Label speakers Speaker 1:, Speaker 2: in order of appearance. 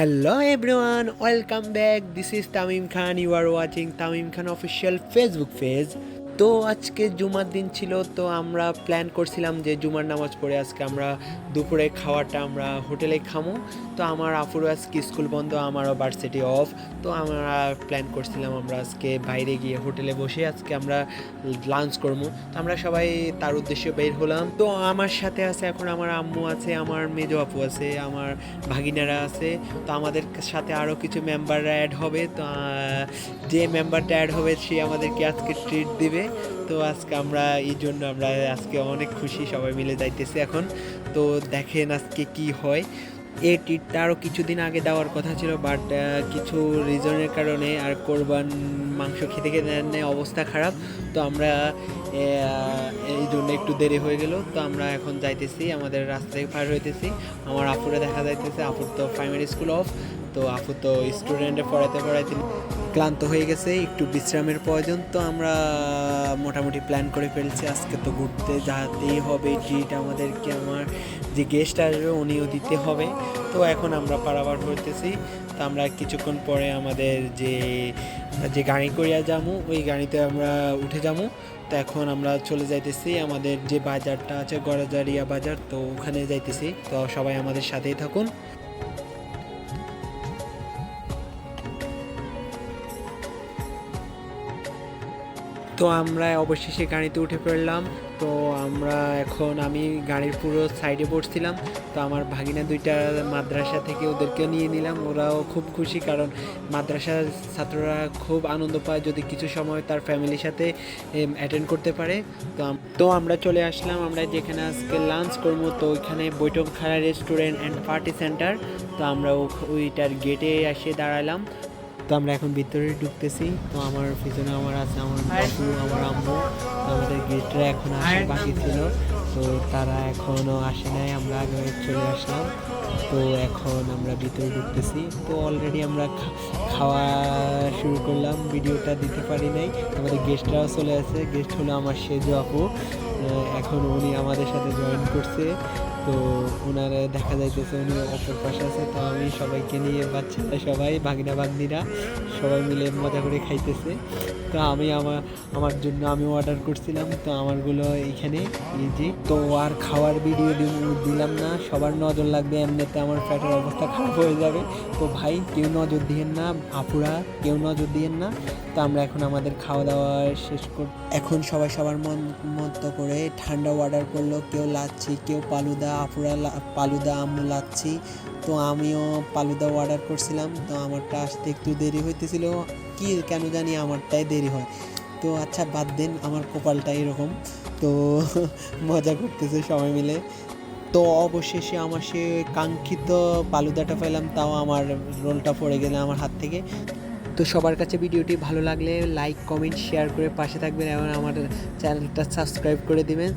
Speaker 1: Hello everyone, welcome back. This is Tamim Khan. You are watching Tamim Khan official Facebook page. তো আজকে জুমার দিন ছিল, তো আমরা প্ল্যান করছিলাম যে জুমার নামাজ পড়ে আজকে আমরা দুপুরে খাওয়াটা আমরা হোটেলে খামো। তো আমার আপুরও আজকে স্কুল বন্ধ, আমারও ভার্সিটি অফ। তো আমরা প্ল্যান করছিলাম আমরা আজকে বাইরে গিয়ে হোটেলে বসে আজকে আমরা লাঞ্চ করবো। তো আমরা সবাই তার উদ্দেশ্যে বের হলাম। তো আমার সাথে আছে এখন আমার আম্মু আছে, আমার মেজো আপু আছে, আমার ভাগিনারা আছে। তো আমাদের সাথে আরও কিছু মেম্বাররা অ্যাড হবে। তো যে মেম্বারটা অ্যাড হবে সে আমাদেরকে আজকে ট্রিট দিবে। তো আজকে আমরা এই জন্য আমরা আজকে অনেক খুশি, সবাই মিলে যাইতেছি এখন। তো দেখেন আজকে কি হয়। এই ট্রিটটা আরও কিছুদিন আগে দেওয়ার কথা ছিল, বাট কিছু রিজনের কারণে আর কোরবান মাংস খেতে খেতে অবস্থা খারাপ। তো আমরা এই জন্য একটু দেরি হয়ে গেল। তো আমরা এখন যাইতেছি, আমাদের রাস্তায় পার হইতেছি। আমার আপুরে দেখা যাইতেছে, আপুর তো প্রাইমারি স্কুল অফ। তো আপু তো স্টুডেন্টে পড়াইতে পড়াইতে ক্লান্ত হয়ে গেছে, একটু বিশ্রামের প্রয়োজন। তো আমরা মোটামুটি প্ল্যান করে ফেলছি আজকে তো ঘুরতে যেতেই হবে, ট্রিট আমাদেরকে আমার যে গেস্ট আসবে উনিও দিতে হবে। তো এখন আমরা পারাবার করতেছি। তো আমরা কিছুক্ষণ পরে আমাদের যে গাড়ি করিয়া যাবো ওই গাড়িতে আমরা উঠে যাবো। তো এখন আমরা চলে যাইতেছি আমাদের যে বাজারটা আছে গড়াজারিয়া বাজার, তো ওখানে যাইতেছি। তো সবাই আমাদের সাথেই থাকুন। তো আমরা অবশেষে গাড়িতে উঠে পড়লাম। তো আমি গাড়ির পুরো সাইডে বসছিলাম। তো আমার ভাগিনা দুইটা মাদ্রাসা থেকে ওদেরকে নিয়ে নিলাম, ওরাও খুব খুশি, কারণ মাদ্রাসার ছাত্ররা খুব আনন্দ পায় যদি কিছু সময় তার ফ্যামিলির সাথে অ্যাটেন্ড করতে পারে। তো আমরা চলে আসলাম আমরা যেখানে আজকে লাঞ্চ করবো। তো ওইখানে বৈঠকখানা রেস্টুরেন্ট অ্যান্ড পার্টি সেন্টার। তো আমরা ওইটার গেটে এসে দাঁড়ালাম। তো আমরা এখন ভিতরে ঢুকতেছি। তো আমার পিছনে আমার আছে আমার বাবু, আমার আম্মু। তো আমাদের গেটরা এখন আসা বাকি ছিল, তো তারা এখনও আসে নাই, আমরা আগে চলে আসলাম। তো এখন আমরা ভিতরে ঢুকতেছি। তো অলরেডি আমরা খাওয়া শুরু করলাম, ভিডিওটা দিতে পারি নাই। আমাদের গেস্টরাও চলে আসে, গেস্ট হলো আমার সেজো আপু। এখন উনি আমাদের সাথে জয়েন করছে। তো ওনারা দেখা যাইতেছে উনি অপর পাশে আছে। তো আমি সবাইকে নিয়ে বাচ্চারা সবাই ভাগিনা ভাগ্নিরা সবাই মিলে মজা করে খাইতেছে। তো আমি আমার জন্য আমি অর্ডার করছিলাম, তো আমারগুলো এইখানে ইজি। তো আর খাওয়ার ভিডিও দিলাম না, সবার নজর লাগবে, এমনিতে আমার পেটের অবস্থা খারাপ হয়ে যাবে। তো ভাই কেউ নজর দিয়েন না, আপুরা কেউ নজর দিয়েন না। তো আমরা এখন আমাদের খাওয়া দাওয়া শেষ এখন সবাই সবার মতো করে ঠান্ডা অর্ডার করলো, কেউ লাচ্ছি, কেউ পালুদা, আপুরা পালুদা, আম্মু লাচ্ছি। তো আমিও পালুদা অর্ডার করছিলাম। তো আমারটা আসতে একটু দেরি হইতেছিল, কি কেন জানি আমারটাই দেরি হয়। তো আচ্ছা বাদ দেন, আমার কপালটা এরকম। তো মজা করতেছে সবাই মিলে। তো অবশেষে আমার সে কাঙ্ক্ষিত পালুদাটা পেলাম, তাও আমার রোলটা পড়ে গেলে আমার হাত থেকে। তো সবার কাছে ভিডিওটি ভালো লাগলে লাইক কমেন্ট শেয়ার করে পাশে থাকবেন এবং আমার চ্যানেলটা সাবস্ক্রাইব করে দিবেন।